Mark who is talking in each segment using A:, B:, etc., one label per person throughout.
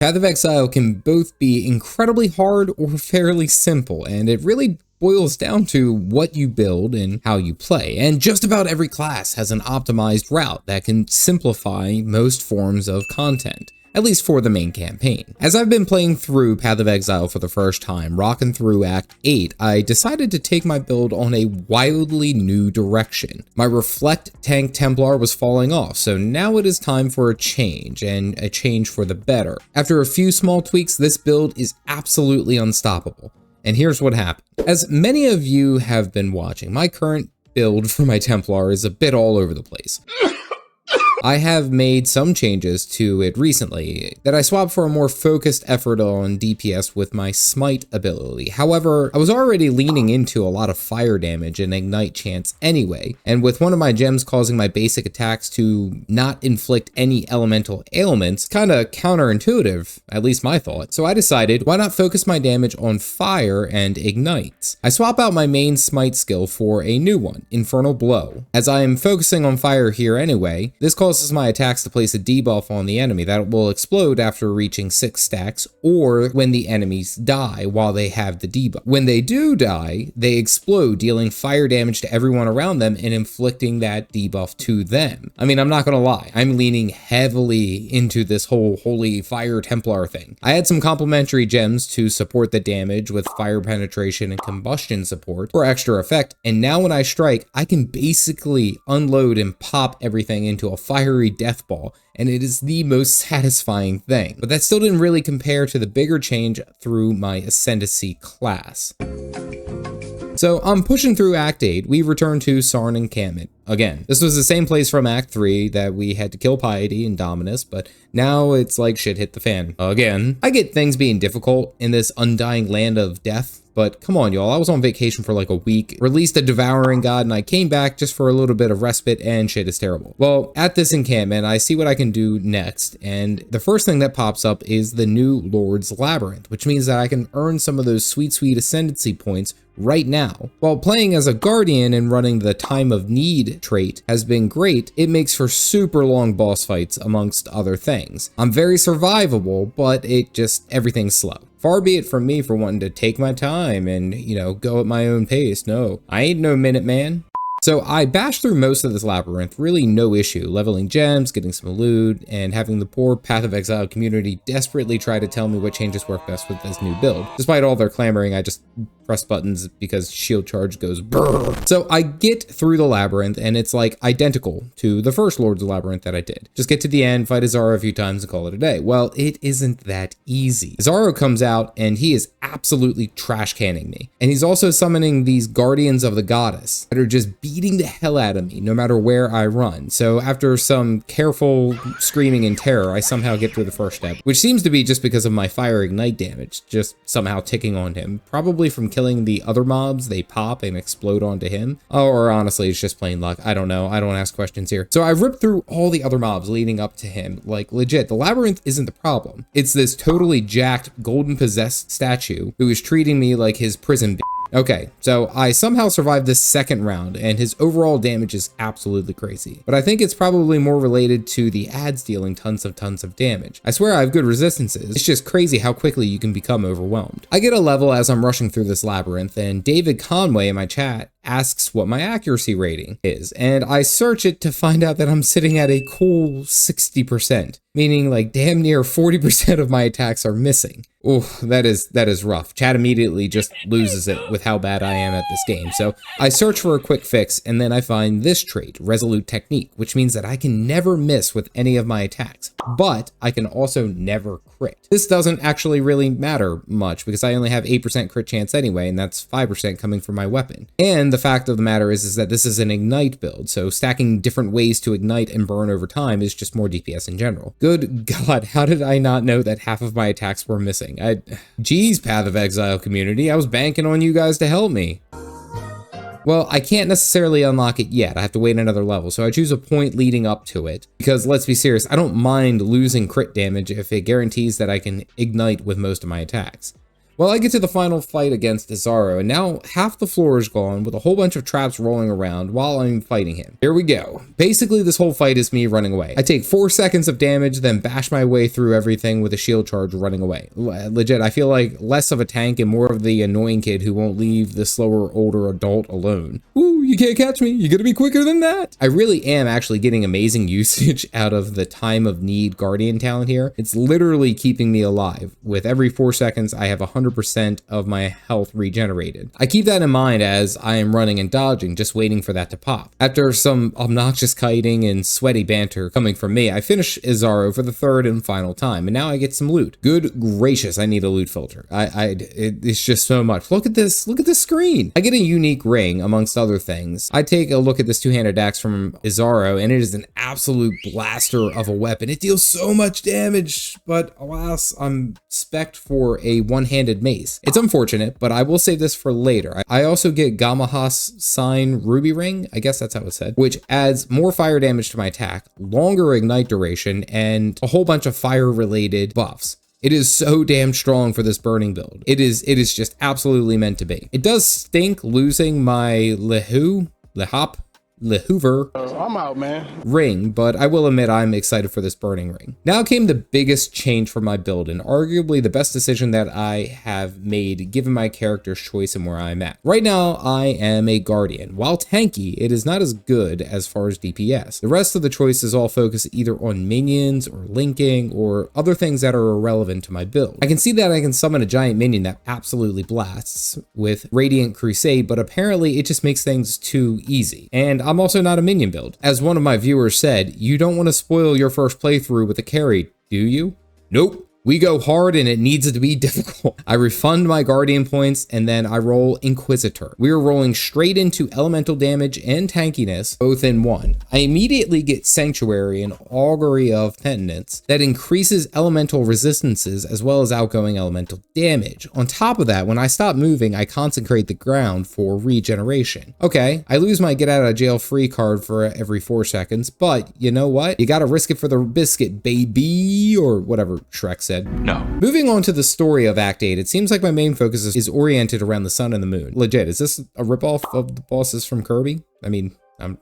A: Path of Exile can both be incredibly hard or fairly simple, and it really boils down to what you build and how you play, and just about every class has an optimized route that can simplify most forms of content, at least for the main campaign. As I've been playing through Path of Exile for the first time, rocking through Act 8, I decided to take my build on a wildly new direction. My Reflect tank Templar was falling off, so now it is time for a change, and a change for the better. After a few small tweaks, this build is absolutely unstoppable. And here's what happened. As many of you have been watching, my current build for my Templar is a bit all over the place. I have made some changes to it recently that I swapped for a more focused effort on DPS with my Smite ability. However, I was already leaning into a lot of fire damage and ignite chance anyway, and with one of my gems causing my basic attacks to not inflict any elemental ailments, kinda counterintuitive, at least my thought. So I decided, why not focus my damage on fire and ignites? I swap out my main Smite skill for a new one, Infernal Blow. As I am focusing on fire here anyway, this causes my attacks to place a debuff on the enemy that will explode after reaching 6 stacks, or when the enemies die while they have the debuff. When they do die, they explode, dealing fire damage to everyone around them and inflicting that debuff to them. I mean, I'm not gonna lie, I'm leaning heavily into this whole Holy Fire Templar thing. I had some complementary gems to support the damage with fire penetration and combustion support for extra effect, and now when I strike, I can basically unload and pop everything into a fiery death ball, and it is the most satisfying thing. But that still didn't really compare to the bigger change through my Ascendancy class. So I'm pushing through Act 8, we return to Sarn encampment again. This was the same place from Act 3 that we had to kill Piety and Dominus, but now it's like shit hit the fan again. I get things being difficult in this undying land of death, but come on, y'all, I was on vacation for like a week, released a devouring god, and I came back just for a little bit of respite, and shit is terrible. Well, at this encampment, I see what I can do next, and the first thing that pops up is the new Lord's Labyrinth, which means that I can earn some of those sweet ascendancy points right now. While playing as a guardian and running the time of need trait has been great, it makes for super long boss fights amongst other things. I'm very survivable, but everything's slow. Far be it from me for wanting to take my time and, go at my own pace. No, I ain't no Minuteman. So I bashed through most of this labyrinth, really no issue, leveling gems, getting some loot, and having the poor Path of Exile community desperately try to tell me what changes work best with this new build. Despite all their clamoring, I just press buttons because shield charge goes brrr. So I get through the labyrinth, and it's like identical to the first Lord's Labyrinth that I did. Just get to the end, fight Azaro a few times, and call it a day. Well, it isn't that easy. Azaro comes out, and he is absolutely trash canning me. And he's also summoning these Guardians of the Goddess that are just beating the hell out of me no matter where I run. So after some careful screaming in terror, I somehow get through the first step, which seems to be just because of my fire ignite damage, just somehow ticking on him. Probably from killing the other mobs, they pop and explode onto him. Or honestly, it's just plain luck. I don't know. I don't ask questions here. So I ripped through all the other mobs leading up to him. Like legit, the labyrinth isn't the problem. It's this totally jacked golden possessed statue who is treating me like his prison bitch. Okay, so I somehow survived this second round, and his overall damage is absolutely crazy. But I think it's probably more related to the ads dealing tons of damage. I swear I have good resistances. It's just crazy how quickly you can become overwhelmed. I get a level as I'm rushing through this labyrinth, and David Conway in my chat asks what my accuracy rating is, and I search it to find out that I'm sitting at a cool 60%, meaning like damn near 40% of my attacks are missing. Oh, that is rough. Chat immediately just loses it with how bad I am at this game. So I search for a quick fix, and then I find this trait, Resolute Technique, which means that I can never miss with any of my attacks, but I can also never crit. This doesn't actually really matter much because I only have 8% crit chance anyway, and that's 5% coming from my weapon. And the fact of the matter is that this is an ignite build, so stacking different ways to ignite and burn over time is just more DPS in general. Good God, how did I not know that half of my attacks were missing? Geez, Path of Exile community, I was banking on you guys to help me. Well, I can't necessarily unlock it yet. I have to wait another level, so I choose a point leading up to it. Because let's be serious, I don't mind losing crit damage if it guarantees that I can ignite with most of my attacks. Well, I get to the final fight against Azaro, and now half the floor is gone with a whole bunch of traps rolling around while I'm fighting him. Here we go. Basically, this whole fight is me running away. I take 4 seconds of damage, then bash my way through everything with a shield charge running away. Legit, I feel like less of a tank and more of the annoying kid who won't leave the slower, older adult alone. Ooh, you can't catch me. You gotta be quicker than that. I really am actually getting amazing usage out of the time of need guardian talent here. It's literally keeping me alive. With every 4 seconds, I have 100% of my health regenerated. I keep that in mind as I am running and dodging, just waiting for that to pop. After some obnoxious kiting and sweaty banter coming from me, I finish Azaro for the 3rd and final time, and now I get some loot. Good gracious, I need a loot filter. It's just so much. Look at this screen. I get a unique ring, amongst other things. I take a look at this two-handed axe from Azaro, and it is an absolute blaster of a weapon. It deals so much damage, but alas, I'm spec'd for a one-handed mace. It's unfortunate, but I will save this for later. I also get Gamahas Sign Ruby Ring, I guess that's how it's said, which adds more fire damage to my attack, longer ignite duration, and a whole bunch of fire-related buffs. It is so damn strong for this burning build. It is just absolutely meant to be. It does stink losing my Lehoover
B: I'm out, man.
A: ring, but I will admit I'm excited for this burning ring. Now came the biggest change for my build, and arguably the best decision that I have made given my character's choice and where I'm at. Right now, I am a guardian. While tanky, it is not as good as far as DPS. The rest of the choices all focus either on minions or linking or other things that are irrelevant to my build. I can see that I can summon a giant minion that absolutely blasts with Radiant Crusade, but apparently it just makes things too easy. And I'm also not a minion build. As one of my viewers said, you don't want to spoil your first playthrough with a carry, do you? Nope. We go hard and it needs to be difficult. I refund my guardian points and then I roll Inquisitor. We are rolling straight into elemental damage and tankiness, both in one. I immediately get Sanctuary and Augury of Penitence that increases elemental resistances as well as outgoing elemental damage. On top of that, when I stop moving, I consecrate the ground for regeneration. Okay, I lose my get out of jail free card for every 4 seconds, but you know what? You gotta risk it for the biscuit, baby, or whatever Shrek said.
C: No.
A: Moving on to the story of Act 8, it seems like my main focus is oriented around the sun and the moon. Legit, is this a ripoff of the bosses from Kirby? I mean, I'm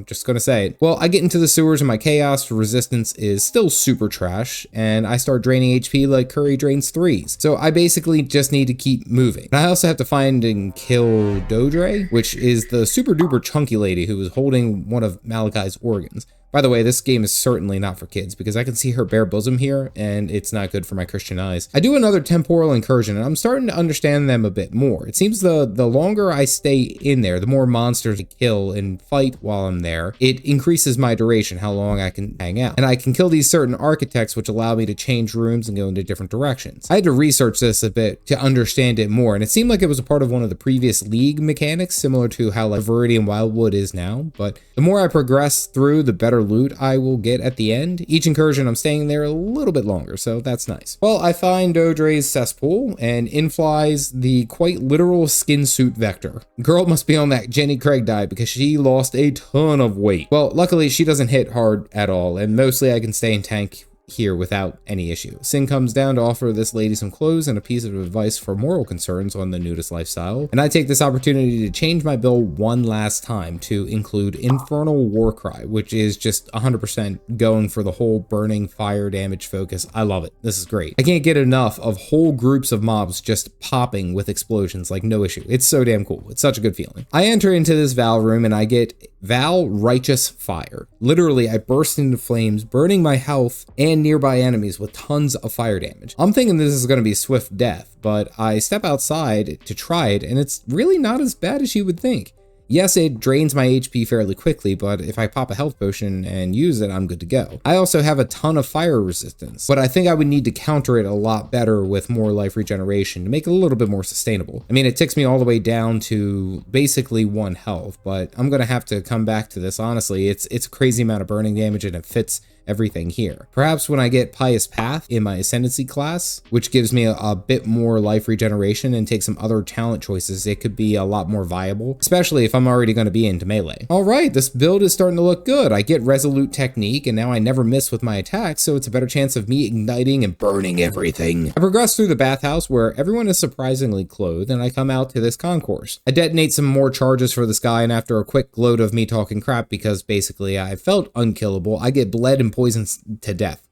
A: just gonna say it. Well, I get into the sewers and my chaos resistance is still super trash, and I start draining HP like Curry drains threes. So I basically just need to keep moving. And I also have to find and kill Dodre, which is the super duper chunky lady who is holding one of Malachi's organs. By the way, this game is certainly not for kids because I can see her bare bosom here and it's not good for my Christian eyes. I do another temporal incursion and I'm starting to understand them a bit more. It seems the longer I stay in there, the more monsters I kill and fight while I'm there. It increases my duration, how long I can hang out. And I can kill these certain architects which allow me to change rooms and go into different directions. I had to research this a bit to understand it more, and it seemed like it was a part of one of the previous League mechanics, similar to how like Viridian Wildwood is now. But the more I progress through, the better loot I will get at the end. Each incursion I'm staying there a little bit longer, so that's nice. Well, I find Dodre's cesspool and in flies the quite literal skin suit Vector. Girl must be on that Jenny Craig diet because she lost a ton of weight. Well, luckily she doesn't hit hard at all, and mostly I can stay in tank here without any issue. Sin comes down to offer this lady some clothes and a piece of advice for moral concerns on the nudist lifestyle, and I take this opportunity to change my build one last time to include Infernal Warcry, which is just 100% going for the whole burning fire damage focus. I love it. This is great. I can't get enough of whole groups of mobs just popping with explosions like no issue. It's so damn cool. It's such a good feeling. I enter into this Val room and I get Val Righteous Fire. Literally, I burst into flames, burning my health and nearby enemies with tons of fire damage. I'm thinking this is going to be swift death, but I step outside to try it, and it's really not as bad as you would think. Yes, it drains my HP fairly quickly, but if I pop a health potion and use it, I'm good to go. I also have a ton of fire resistance, but I think I would need to counter it a lot better with more life regeneration to make it a little bit more sustainable. I mean, it ticks me all the way down to basically 1 health, but I'm gonna have to come back to this. Honestly, it's a crazy amount of burning damage and it fits everything here. Perhaps when I get Pious Path in my Ascendancy class, which gives me a bit more life regeneration and take some other talent choices, it could be a lot more viable, especially if I'm already going to be into melee. All right, this build is starting to look good. I get Resolute Technique, and now I never miss with my attacks, so it's a better chance of me igniting and burning everything. I progress through the bathhouse where everyone is surprisingly clothed, and I come out to this concourse. I detonate some more charges for this guy, and after a quick gloat of me talking crap because basically I felt unkillable, I get bled and poisoned to death.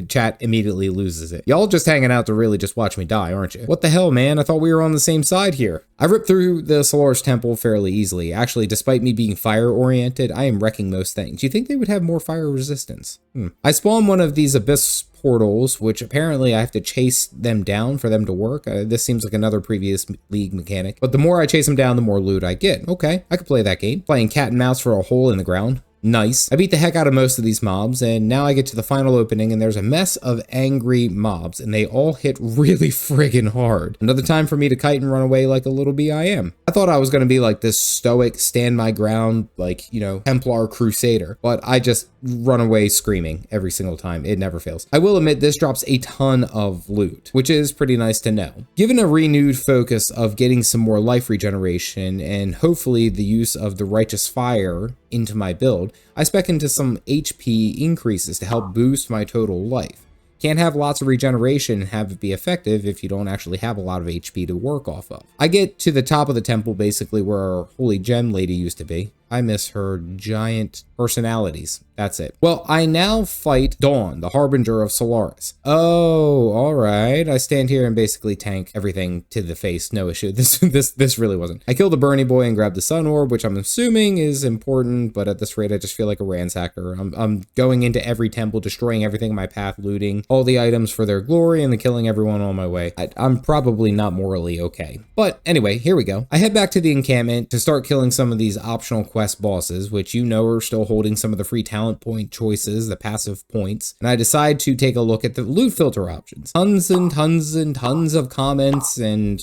A: Chat immediately loses it. Y'all just hanging out to really just watch me die, aren't you? What the hell, man? I thought we were on the same side here. I ripped through the Solaris Temple fairly easily. Actually, despite me being fire-oriented, I am wrecking most things. Do you think they would have more fire resistance? I spawn one of these Abyss portals, which apparently I have to chase them down for them to work. This seems like another previous League mechanic. But the more I chase them down, the more loot I get. Okay, I could play that game. Playing cat and mouse for a hole in the ground. Nice. I beat the heck out of most of these mobs, and now I get to the final opening, and there's a mess of angry mobs, and they all hit really friggin' hard. Another time for me to kite and run away like a little bee I am. I thought I was gonna be like this stoic, stand my ground, like, you know, Templar Crusader, but I just run away screaming every single time. It never fails. I will admit this drops a ton of loot, which is pretty nice to know. Given a renewed focus of getting some more life regeneration and hopefully the use of the Righteous Fire into my build, I spec into some HP increases to help boost my total life. Can't have lots of regeneration and have it be effective if you don't actually have a lot of HP to work off of. I get to the top of the temple, basically where our Holy Gem Lady used to be. I miss her giant personalities. That's it. Well, I now fight Dawn, the Harbinger of Solaris. Oh, all right. I stand here and basically tank everything to the face. No issue. This really wasn't. I killed the Bernie Boy and grabbed the Sun Orb, which I'm assuming is important, but at this rate, I just feel like a ransacker. I'm going into every temple, destroying everything in my path, looting all the items for their glory, and then killing everyone on my way. I'm probably not morally okay. But anyway, here we go. I head back to the encampment to start killing some of these optional quest bosses, which you know are still holding some of the free talent point choices, the passive points, and I decide to take a look at the loot filter options. Tons and tons and tons of comments and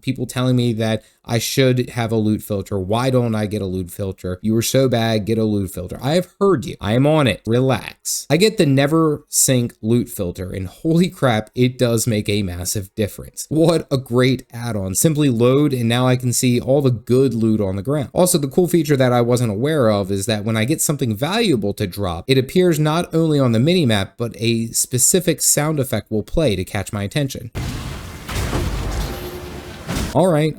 A: people telling me that I should have a loot filter. Why don't I get a loot filter? You were so bad, get a loot filter. I have heard you. I am on it. Relax. I get the never sink loot filter, and holy crap, it does make a massive difference. What a great add-on. Simply load, and now I can see all the good loot on the ground. Also, the cool feature that I wasn't aware of is that when I get something valuable to drop, it appears not only on the minimap, but a specific sound effect will play to catch my attention. All right,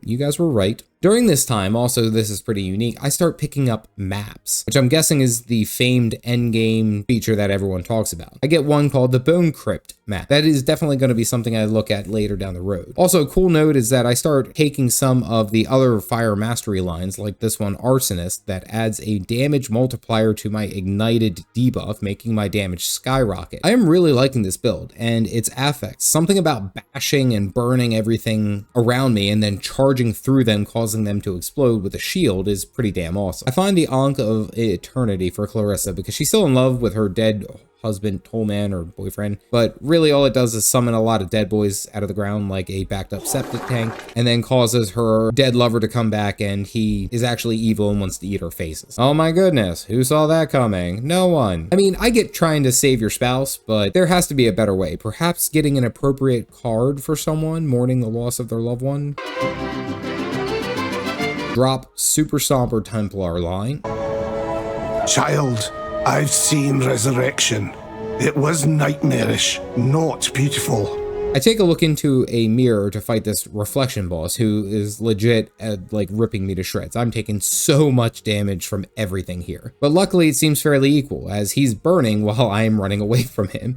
A: you guys were right. During this time, also this is pretty unique, I start picking up maps, which I'm guessing is the famed endgame feature that everyone talks about. I get one called the Bone Crypt map. That is definitely going to be something I look at later down the road. Also, a cool note is that I start taking some of the other fire mastery lines, like this one, Arsonist, that adds a damage multiplier to my ignited debuff, making my damage skyrocket. I am really liking this build and its affects. Something about bashing and burning everything around me and then charging through them, causing them to explode with a shield, is pretty damn awesome. I find the Ankh of Eternity for Clarissa because she's still in love with her dead husband, Tollman, or boyfriend, but really all it does is summon a lot of dead boys out of the ground like a backed up septic tank, and then causes her dead lover to come back, and he is actually evil and wants to eat her faces. Oh my goodness, who saw that coming? No one. I mean, I get trying to save your spouse, but there has to be a better way. Perhaps getting an appropriate card for someone mourning the loss of their loved one. Drop super somber Templar line.
B: Child, I've seen resurrection. It was nightmarish, not beautiful.
A: I take a look into a mirror to fight this reflection boss who is legit like ripping me to shreds. I'm taking so much damage from everything here. But luckily it seems fairly equal as he's burning while I am running away from him.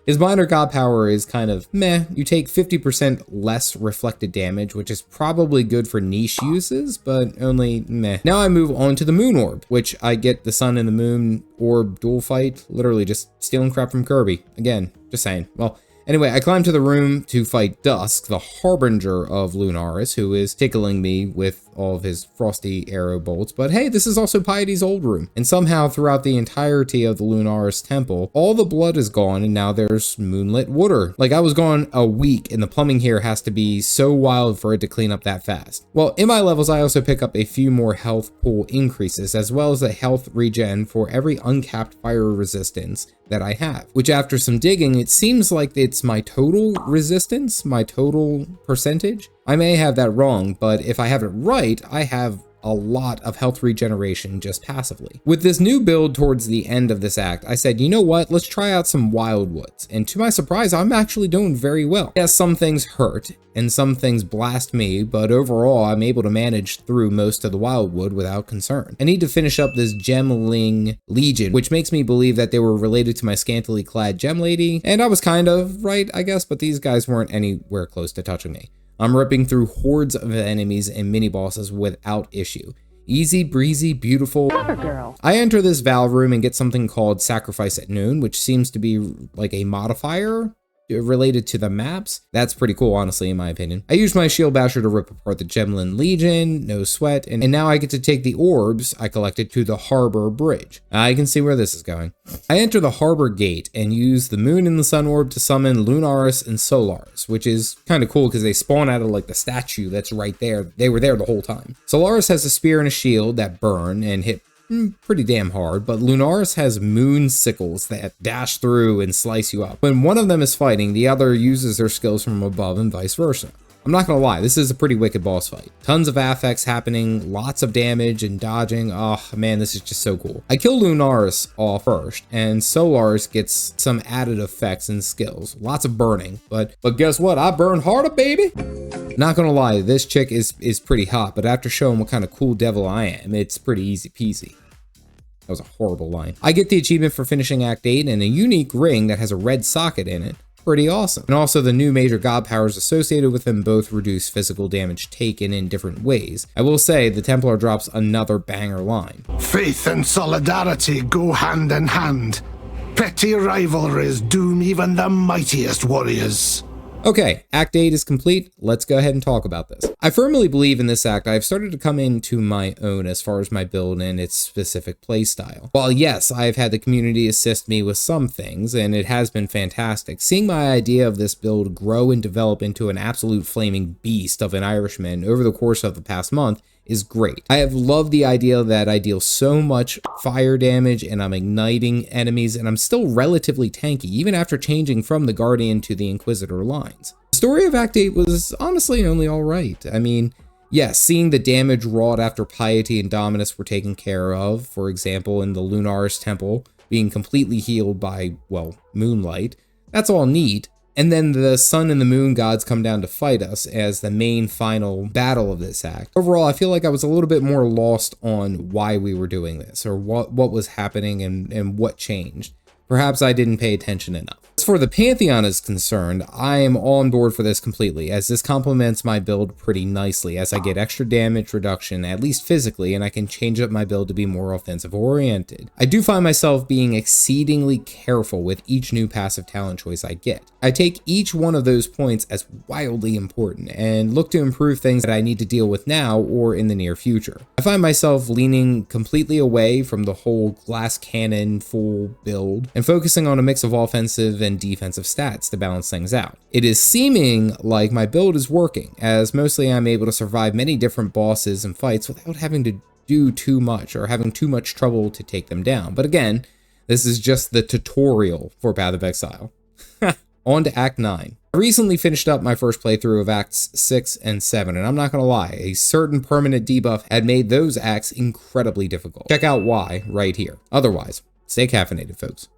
A: His minor god power is kind of meh. You take 50% less reflected damage, which is probably good for niche uses, but only meh. Now I move on to the moon orb, which I get the sun and the moon orb dual fight, literally just stealing crap from Kirby. Again, just saying. Well, Anyway, I climb to the room to fight Dusk, the harbinger of Lunaris, who is tickling me with all of his frosty arrow bolts. But hey, this is also Piety's old room. And somehow throughout the entirety of the Lunaris temple, all the blood is gone and now there's moonlit water. Like, I was gone a week and the plumbing here has to be so wild for it to clean up that fast. Well, in my levels, I also pick up a few more health pool increases, as well as a health regen for every uncapped fire resistance that I have, which after some digging, it seems like it's my total resistance, my total percentage. I may have that wrong, but if I have it right, I have a lot of health regeneration just passively. With this new build towards the end of this act, I said, you know what, let's try out some wildwoods. And to my surprise, I'm actually doing very well. Yes, some things hurt and some things blast me, but overall, I'm able to manage through most of the wildwood without concern. I need to finish up this Gemling Legion, which makes me believe that they were related to my scantily clad gem lady. And I was kind of right, I guess, but these guys weren't anywhere close to touching me. I'm ripping through hordes of enemies and mini bosses without issue. Easy breezy, beautiful.
C: Girl.
A: I enter this Valve room and get something called Sacrifice at Noon, which seems to be like a modifier related to the maps. That's pretty cool, honestly, in my opinion. I used my shield basher to rip apart the Gemlin Legion, no sweat, and now I get to take the orbs I collected to the harbor bridge. I can see where this is going. I enter the harbor gate and use the moon and the sun orb to summon Lunaris and Solaris, which is kind of cool because they spawn out of like the statue that's right there. They were there the whole time. Solaris has a spear and a shield that burn and hit pretty damn hard, but Lunaris has moon sickles that dash through and slice you up. When one of them is fighting, the other uses their skills from above and vice versa. I'm not gonna lie, this is a pretty wicked boss fight. Tons of affects happening, lots of damage and dodging. Oh man, this is just so cool. I kill Lunaris off first, and Solaris gets some added effects and skills. Lots of burning, but guess what? I burn harder, baby! Not gonna lie, this chick is pretty hot, but after showing what kind of cool devil I am, it's pretty easy peasy. That was a horrible line. I get the achievement for finishing Act 8 and a unique ring that has a red socket in it. Pretty awesome. And also the new major god powers associated with them both reduce physical damage taken in different ways. I will say the Templar drops another banger line.
B: Faith and solidarity go hand in hand. Petty rivalries doom even the mightiest warriors.
A: Okay, Act 8 is complete. Let's go ahead and talk about this. I firmly believe in this act I've started to come into my own as far as my build and its specific playstyle. While yes, I've had the community assist me with some things, and it has been fantastic, seeing my idea of this build grow and develop into an absolute flaming beast of an Irishman over the course of the past month is great. I have loved the idea that I deal so much fire damage and I'm igniting enemies and I'm still relatively tanky even after changing from the Guardian to the Inquisitor lines. The story of Act 8 was honestly only alright. I mean, yes, seeing the damage wrought after Piety and Dominus were taken care of, for example in the Lunaris Temple being completely healed by, well, moonlight, that's all neat. And then the sun and the moon gods come down to fight us as the main final battle of this act. Overall, I feel like I was a little bit more lost on why we were doing this or what was happening and what changed. Perhaps I didn't pay attention enough. As far as the Pantheon is concerned, I am on board for this completely, as this complements my build pretty nicely as I get extra damage reduction, at least physically, and I can change up my build to be more offensive oriented. I do find myself being exceedingly careful with each new passive talent choice I get. I take each one of those points as wildly important and look to improve things that I need to deal with now or in the near future. I find myself leaning completely away from the whole glass cannon full build and focusing on a mix of offensive and defensive stats to balance things out. It is seeming like my build is working, as mostly I'm able to survive many different bosses and fights without having to do too much or having too much trouble to take them down. But again, this is just the tutorial for Path of Exile. On to Act 9. I recently finished up my first playthrough of Acts 6 and 7, and I'm not gonna lie, a certain permanent debuff had made those acts incredibly difficult. Check out why right here. Otherwise, stay caffeinated, folks.